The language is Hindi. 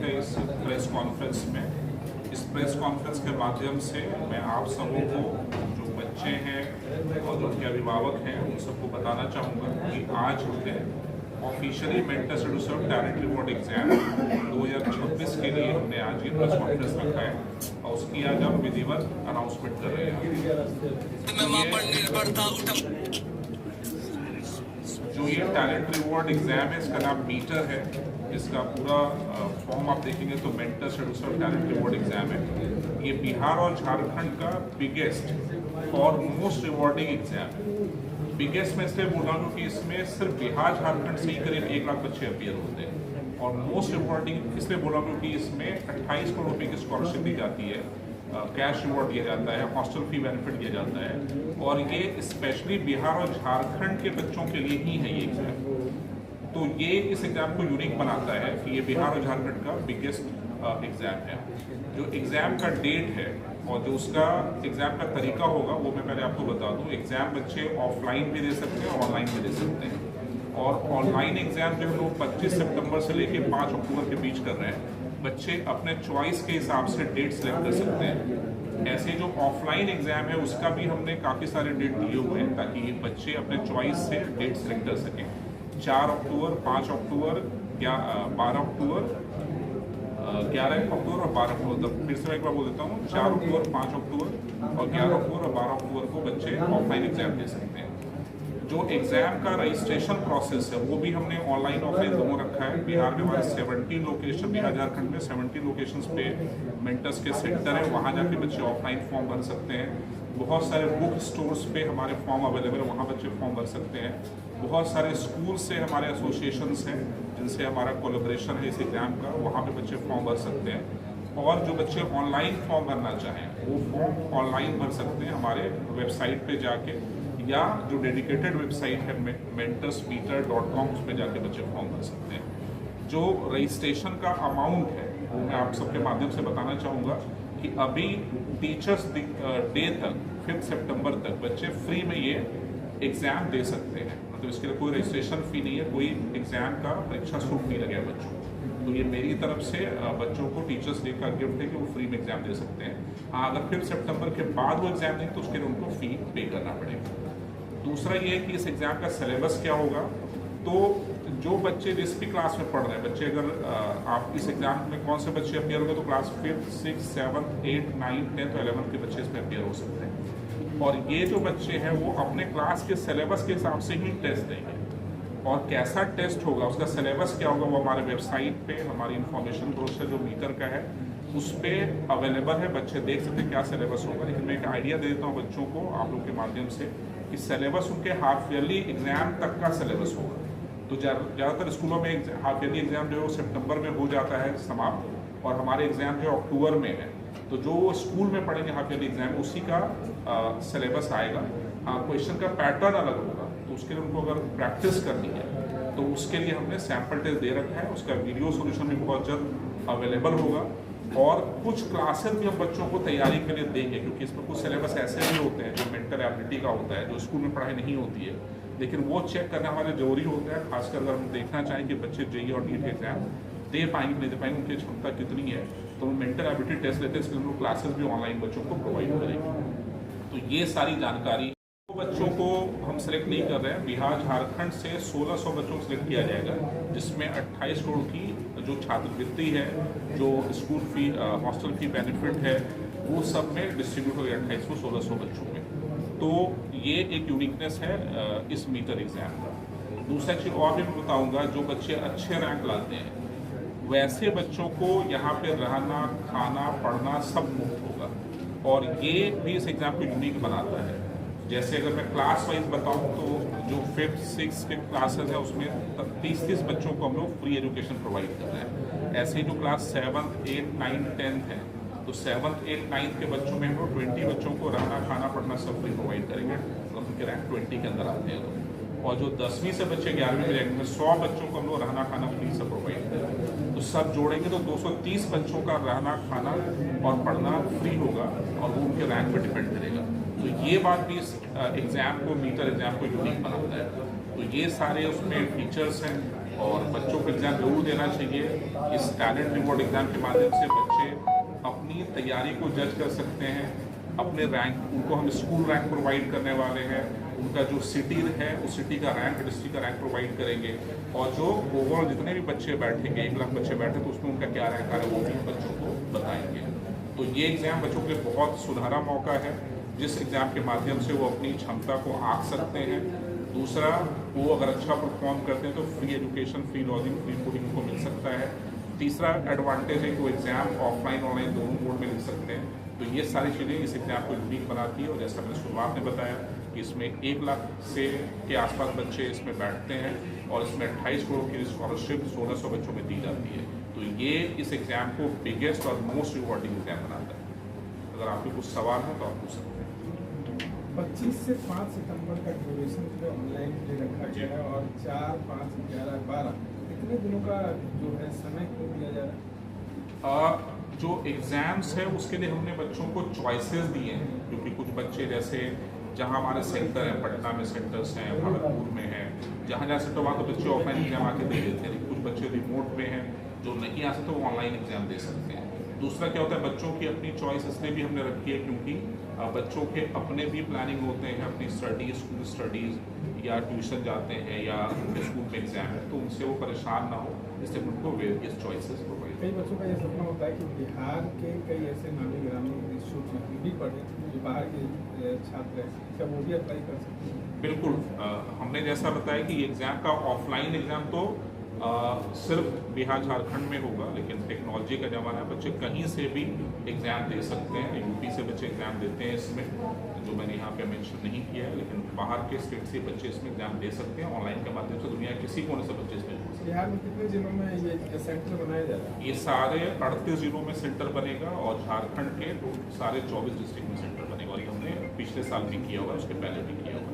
है इस प्रेस कॉन्फ्रेंस में। इस प्रेस कॉन्फ्रेंस के माध्यम से मैं आप सबों को, जो बच्चे हैं और जो उनके अभिभावक हैं, उन सबको बताना चाहूँगा कि आज हमने officially mentors to serve talent reward exam 2026 के लिए हमने आज ये प्रेस कॉन्फ्रेंस रखा है और उसकी आज हम विधिवत अनाउंसमेंट कर रहे हैं। जो ये टैलेंट रिवॉर्ड एग्जाम है, इसका नाम मीटर है। इसका पूरा फॉर्म आप देखेंगे तो mentors to serve talent reward exam है। ये बिहार और झारखंड का बिगेस्ट और मोस्ट रिवॉर्डिंग एग्जाम है। बिगेस्ट में इसलिए बोल रहा हूँ क्योंकि इसमें सिर्फ बिहार झारखंड से ही करीब 1 लाख बच्चे अपियर होते हैं, और मोस्ट रिवॉर्डिंग इसलिए बोल रहा हूँ क्योंकि इसमें 28 करोड़ रुपये की स्कॉलरशिप दी जाती है, कैश रिवॉर्ड दिया जाता है, हॉस्टल फी बेनिफिट दिया जाता है, और ये स्पेशली बिहार और झारखंड के बच्चों के लिए ही है ये एग्जाम। तो ये इस एग्जाम को यूनिक बनाता है कि ये बिहार और झारखंड का बिगेस्ट एग्जाम है। जो एग्जाम का डेट है और जो उसका एग्जाम का तरीका होगा वो मैं पहले आपको बता दूं। एग्जाम बच्चे ऑफलाइन भी दे सकते हैं, ऑनलाइन भी दे सकते हैं। और ऑनलाइन एग्जाम जो हम लोग 25 सितंबर से लेकर 5 अक्टूबर के बीच कर रहे हैं, बच्चे अपने चॉइस के हिसाब से डेट सेलेक्ट कर सकते हैं। ऐसे जो ऑफलाइन एग्जाम है उसका भी हमने काफ़ी सारे डेट दिए हुए हैं ताकि बच्चे अपने चॉइस से डेट सेलेक्ट कर सकें। 4 अक्टूबर, 5 अक्टूबर, 12 अक्टूबर, 11 अक्टूबर और 12 अक्टूबर। फिर से मैं एक बार बोल देता हूँ, 4 अक्टूबर, 5 अक्टूबर और 11 अक्टूबर और 12 अक्टूबर को बच्चे ऑफलाइन एग्जाम दे सकते हैं। जो एग्जाम का रजिस्ट्रेशन प्रोसेस है वो भी हमने ऑनलाइन ऑफलाइन दोनों रखा है। बिहार में हमारे 17 लोकेशन, बिहार झारखंड में 17 लोकेशंस पे मेंटर्स के सेंटर है, वहाँ जाके बच्चे ऑफलाइन फॉर्म भर सकते हैं। बहुत सारे बुक स्टोर्स पे हमारे फॉर्म अवेलेबल है, वहाँ बच्चे फॉर्म भर सकते हैं। बहुत सारे स्कूल से हमारे एसोसिएशंस हैं जिनसे हमारा कोलैबोरेशन है इस एग्ज़ाम का, वहाँ पे बच्चे फॉर्म भर सकते हैं। और जो बच्चे ऑनलाइन फॉर्म भरना चाहें वो फॉर्म ऑनलाइन भर सकते हैं हमारे वेबसाइट पे जाके, या जो डेडिकेटेड वेबसाइट है mentorsmeter.com, उस पर जाके बच्चे फॉर्म भर सकते हैं। जो रजिस्ट्रेशन का अमाउंट है वो मैं आप सबके माध्यम से बताना चाहूँगा कि अभी टीचर्स डे तक 5 सितंबर तक बच्चे फ्री में ये एग्ज़ाम दे सकते हैं। मतलब इसके लिए कोई रजिस्ट्रेशन फ़ी नहीं है, कोई एग्ज़ाम का परीक्षा शुल्क नहीं लगेगा बच्चों को। तो ये मेरी तरफ से बच्चों को टीचर्स डे का गिफ्ट है कि वो फ्री में एग्ज़ाम दे सकते हैं। हाँ, अगर 5 सितंबर के बाद वो एग्ज़ाम देंगे तो उसके लिए उनको फ़ी पे करना पड़ेगा। दूसरा ये है कि इस एग्ज़ाम का सिलेबस क्या होगा। तो जो बच्चे जिस भी क्लास में पढ़ रहे हैं बच्चे, अगर आप इस एग्ज़ाम में कौन से बच्चे अपियर होंगे तो class 5th, 6th, 7th, 8th, 9th, 10th, 11th के बच्चे इसमें अपियर हो सकते हैं। और ये जो बच्चे हैं वो अपने क्लास के सिलेबस के हिसाब से ही टेस्ट देंगे। और कैसा टेस्ट होगा, उसका सिलेबस क्या होगा, वो हमारे वेबसाइट पे हमारी इन्फॉर्मेशन ब्रोशर जो मीटर का है उस पर अवेलेबल है। बच्चे देख सकते हैं क्या सिलेबस होगा। लेकिन मैं एक आइडिया दे देता हूँ बच्चों को आप लोग के माध्यम से कि सिलेबस उनके हाफ ईयरली एग्जाम तक का सिलेबस होगा। तो ज़्यादातर स्कूलों में हाफ ईयरली एग्जाम जो है सितंबर में हो जाता है समाप्त, और हमारे एग्जाम जो अक्टूबर में है। तो जो वो स्कूल में पढ़ेंगे हाफ ईयरली एग्जाम उसी का सिलेबस आएगा। हाँ, क्वेश्चन का पैटर्न अलग होगा, तो उसके लिए उनको अगर प्रैक्टिस करनी है तो उसके लिए हमने सैम्पल टेस्ट दे रखा है। उसका वीडियो सोल्यूशन भी बहुत जल्द अवेलेबल होगा। और कुछ क्लासेस भी हम बच्चों को तैयारी के लिए देंगे, क्योंकि इसमें कुछ सिलेबस ऐसे भी होते हैं जो मेंटल एबिलिटी का होता है, जो स्कूल में पढ़ाई नहीं होती है, लेकिन वो चेक करना हमारे जरूरी होता है। खासकर अगर हम देखना चाहें कि बच्चे जेईई और नीट एग्जाम दे पाएंगे नहीं दे पाएंगे, उनकी क्षमता कितनी है, तो हम मेंटल एबिलिटी टेस्ट लेते हैं। इसके लिए हम लोग क्लासेस भी ऑनलाइन बच्चों को प्रोवाइड करेंगे। तो ये सारी जानकारी बच्चों को हम सिलेक्ट नहीं कर रहे हैं। बिहार झारखंड से 1600 बच्चों को सिलेक्ट किया जाएगा, जिसमें 28 करोड़ की जो छात्रवृत्ति है, जो school fee, hostel fee benefit है, वो सब में डिस्ट्रीब्यूट हो गया 2800-1600 बच्चों में। तो ये एक यूनिकनेस है इस मीटर एग्जाम का। दूसरा चीज़ और भी मैं बताऊँगा, जो बच्चे अच्छे रैंक लाते हैं वैसे बच्चों को यहाँ पे रहना, खाना, पढ़ना सब मुफ्त होगा। और ये भी इस एग्ज़ाम को यूनिक बनाता है। जैसे अगर मैं क्लास वाइज बताऊं तो जो 5th, 6th के क्लासेस है उसमें 30 बच्चों को हम लोग फ्री एजुकेशन प्रोवाइड कर रहे हैं। ऐसे जो class 7th, 8th, 9th, 10th है, तो 7th, 8th, 9th के बच्चों में हम लोग 20 बच्चों को रहना, खाना, पढ़ना सब फ्री प्रोवाइड करेंगे, तो उनके रैंक 20 के अंदर आते हैं लोग। और जो 10वीं से बच्चे 11वीं में रैंक में 100 बच्चों को हम लोग रहना, खाना फ्री सब प्रोवाइड करेंगे। तो सब जोड़ेंगे तो 230 बच्चों का रहना, खाना और पढ़ना फ्री होगा, और वो उनके रैंक पर डिपेंड करेगा। तो ये बात भी इस एग्ज़ाम को, मीटर एग्ज़ाम को यूनिक बनाता है। तो ये सारे उसमें फीचर्स हैं। और बच्चों को एग्ज़ाम जरूर देना चाहिए। इस टैलेंट रिवॉर्ड एग्ज़ाम के माध्यम से बच्चे अपनी तैयारी को जज कर सकते हैं, अपने रैंक, उनको हम स्कूल रैंक प्रोवाइड करने वाले हैं, उनका जो सिटी है उस सिटी का रैंक, डिस्ट्रिक्ट का रैंक प्रोवाइड करेंगे, और जो ओवरऑल जितने भी बच्चे बैठेंगे, 1 लाख बच्चे बैठे तो उसमें उनका क्या रैंक आ रहा है वो भी बच्चों को बताएंगे। तो ये एग्ज़ाम बच्चों के लिए बहुत सुनहरा मौका है, जिस एग्ज़ाम के माध्यम से वो अपनी क्षमता को आंक सकते हैं। दूसरा, वो अगर अच्छा परफॉर्म करते हैं तो free education, free lodging, free food उनको मिल सकता है। तीसरा एडवांटेज है कि वो एग्ज़ाम ऑफलाइन ऑनलाइन दोनों मोड में लिख सकते हैं। तो ये सारी चीज़ें इस एग्ज़ाम को यूनिक बनाती है, और जैसा मैंने शुरुआत में बताया कि इसमें 1 लाख से के आसपास बच्चे इसमें बैठते हैं, और इसमें 28 करोड़ की स्कॉलरशिप 1600 बच्चों में दी जाती है। तो ये इस एग्ज़ाम को बिगेस्ट और मोस्ट रिवॉर्डिंग एग्ज़ाम बनाता है। अगर आपके कुछ सवाल हो तो आप पूछ सकते हैं। 25 से 5 सितंबर का ड्यूरेशन जो ऑनलाइन के लिए रखा गया है, और 4, 5, 11, 12 इतने दिनों का जो है समय क्यों दिया जा रहा है? जो एग्ज़ाम्स है उसके लिए हमने बच्चों को चॉइसेस दिए हैं, क्योंकि कुछ बच्चे जैसे जहाँ हमारे सेंटर हैं, पटना में सेंटर्स हैं, भागलपुर में हैं, जहाँ जहाँ सेंटर वहाँ तो बच्चे ऑफलाइन एग्जाम आके दे देते हैं, लेकिन कुछ बच्चे रिमोट में हैं जो नहीं आ सकते वो ऑनलाइन एग्जाम दे सकते हैं। दूसरा क्या होता है, बच्चों की अपनी चॉइस इसलिए भी हमने रखी है क्योंकि बच्चों के अपने भी प्लानिंग होते हैं, अपनी स्टडीज, स्कूल स्टडीज़ या ट्यूशन जाते हैं या उनके स्कूल में एग्जाम है, तो उनसे वो परेशान ना हो, इसलिए उनको वेरियस चॉइसेस प्रोवाइड। कई बच्चों का ये सपना होता है कि बिहार के कई ऐसे नामी ग्रामीण इंस्टीट्यूट में भी पढ़े जो बाहर के छात्र हैं, क्या वो भी अप्लाई कर सकते हैं? बिल्कुल, हमने जैसा बताया कि एग्ज़ाम का ऑफलाइन एग्ज़ाम तो सिर्फ बिहार झारखंड में होगा, लेकिन टेक्नोलॉजी का ज़माना है, बच्चे कहीं से भी एग्ज़ाम दे सकते हैं। यूपी से बच्चे एग्ज़ाम देते हैं इसमें, जो मैंने यहाँ पे मेंशन नहीं किया है, लेकिन बाहर के स्टेट से बच्चे इसमें एग्ज़ाम दे सकते हैं ऑनलाइन के माध्यम से। दुनिया के किसी कोने से बच्चे इसमें जुड़ सकते हैं। बिहार में कितने जिलों में ये सेंटर बनाया जा रहा है? ये सारे 38 जिलों में सेंटर बनेगा, और झारखंड के सारे 24 डिस्ट्रिक्ट में सेंटर बनेगा, और ये हमने पिछले साल भी किया हुआ है, उसके पहले भी किया हुआ है।